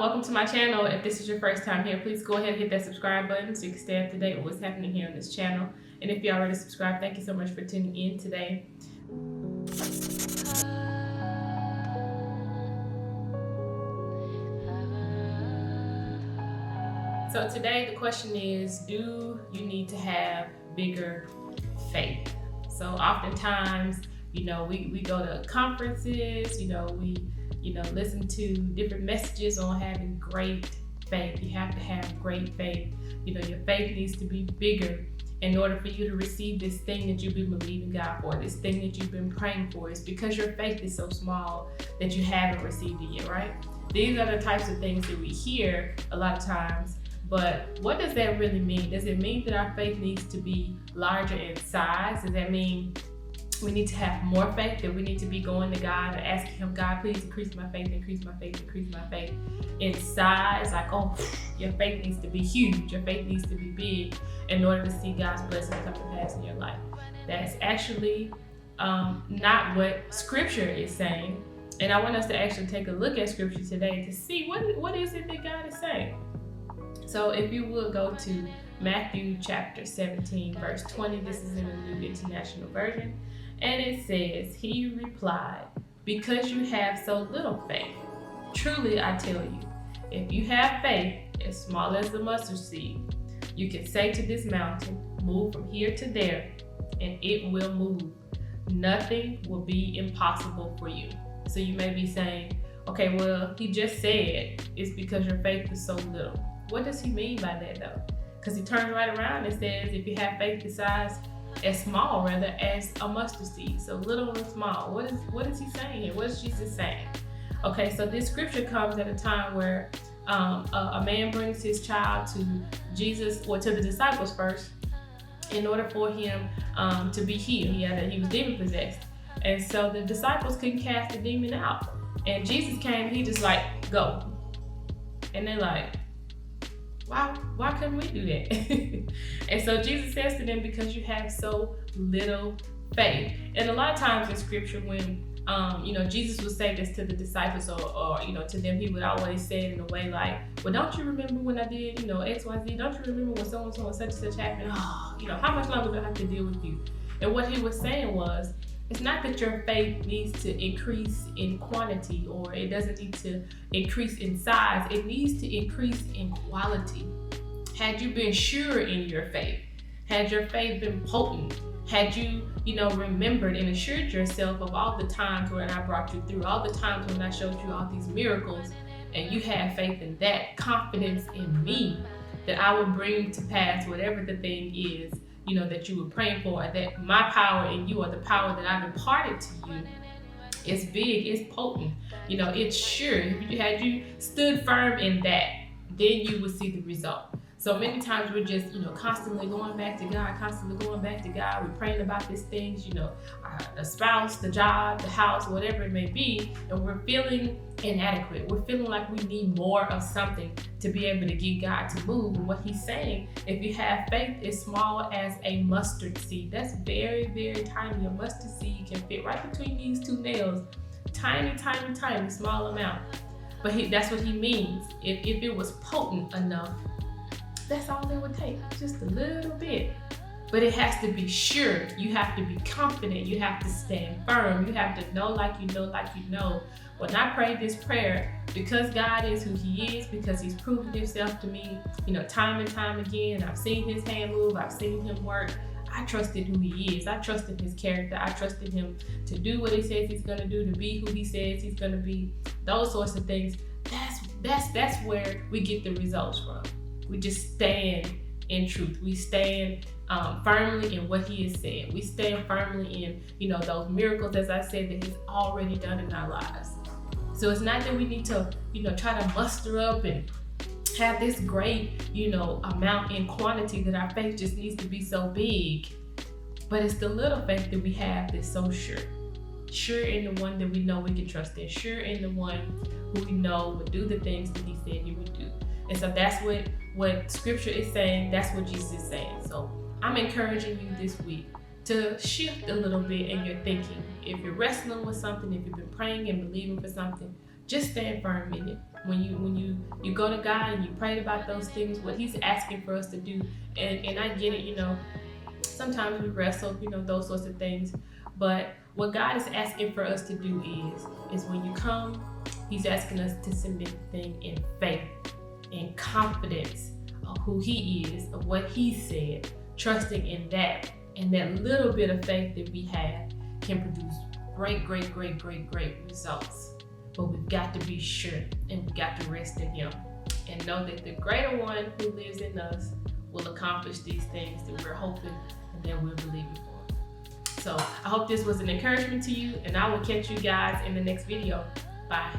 welcome to my channel. If this is your first time here, please go ahead and hit that subscribe button so you can stay up to date with what's happening here on this channel. And if you already subscribed, thank you so much for tuning in today. So today the question is, do you need to have bigger faith? So oftentimes, we go to conferences, we listen to different messages on having great faith. You have to have great faith. Your faith needs to be bigger in order for you to receive this thing that you've been believing God for, this thing that you've been praying for. It's because your faith is so small that you haven't received it yet, right? These are the types of things that we hear a lot of times, but what does that really mean? Does it mean that our faith needs to be larger in size? Does that mean we need to have more faith, that we need to be going to God and asking Him, God, please increase my faith, increase my faith, increase my faith in size? Like, oh, your faith needs to be huge. Your faith needs to be big in order to see God's blessings come to pass in your life. That's actually not what Scripture is saying. And I want us to actually take a look at Scripture today to see what is it that God is saying. So if you will go to Matthew chapter 17, verse 20, this is in the New International Version. And it says, He replied, because you have so little faith. Truly I tell you, if you have faith as small as the mustard seed, you can say to this mountain, move from here to there, and it will move. Nothing will be impossible for you. So you may be saying, okay, well, He just said it's because your faith is so little. What does He mean by that though? Because He turns right around and says, if you have faith as small as a mustard seed. So little and small. What is He saying here? What is Jesus saying? Okay, so this scripture comes at a time where a man brings his child to Jesus, or to the disciples first, in order for him to be healed. He was demon possessed. And so the disciples couldn't cast the demon out. And Jesus came, He just like, go. And they're like, why couldn't we do that? And so Jesus says to them, because you have so little faith. And a lot of times in Scripture, when Jesus would say this to the disciples or to them, He would always say it in a way like, well, don't you remember when I did, X, Y, Z? Don't you remember when so-and-so and such and such happened? Oh, how much longer do I have to deal with you? And what He was saying was, it's not that your faith needs to increase in quantity, or it doesn't need to increase in size. It needs to increase in quality. Had you been sure in your faith, had your faith been potent, had you, remembered and assured yourself of all the times when I brought you through, all the times when I showed you all these miracles, and you had faith in that, confidence in Me, that I would bring to pass whatever the thing is, that you were praying for, that my power in you, or the power that I've imparted to you, is big, it's potent, it's sure. Had you stood firm in that, then you would see the result. So many times we're just, constantly going back to God, We're praying about these things, the spouse, the job, the house, whatever it may be, and we're feeling inadequate. We're feeling like we need more of something to be able to get God to move. And what He's saying, if you have faith as small as a mustard seed, that's very, very tiny. A mustard seed can fit right between these two nails. Tiny, tiny, tiny, small amount. But that's what He means. If it was potent enough, that's all it would take, just a little bit. But it has to be sure. You have to be confident. You have to stand firm. You have to know like you know. When I prayed this prayer, because God is who He is, because He's proven Himself to me, time and time again, I've seen His hand move, I've seen Him work. I trusted who He is. I trusted His character. I trusted Him to do what He says He's going to do, to be who He says He's going to be. Those sorts of things. That's where we get the results from. We just stand in truth. We stand firmly in what He has said. We stand firmly in, those miracles, as I said, that He's already done in our lives. So it's not that we need to, try to muster up and have this great, amount in quantity, that our faith just needs to be so big. But it's the little faith that we have that's so sure. Sure in the one that we know we can trust in. Sure in the one who we know would do the things that He said He would do. And so that's what Scripture is saying. That's what Jesus is saying. So I'm encouraging you this week to shift a little bit in your thinking. If you're wrestling with something, if you've been praying and believing for something, just stand firm in it. When you go to God and you pray about those things, what He's asking for us to do, and I get it, sometimes we wrestle, those sorts of things. But what God is asking for us to do is when you come, He's asking us to submit the thing in faith, in confidence of who He is, of what He said, trusting in that. And that little bit of faith that we have can produce great results. But we've got to be sure, and we've got to rest in Him and know that the greater one who lives in us will accomplish these things that we're hoping and that we're believing for. So I hope this was an encouragement to you, and I will catch you guys in the next video. Bye.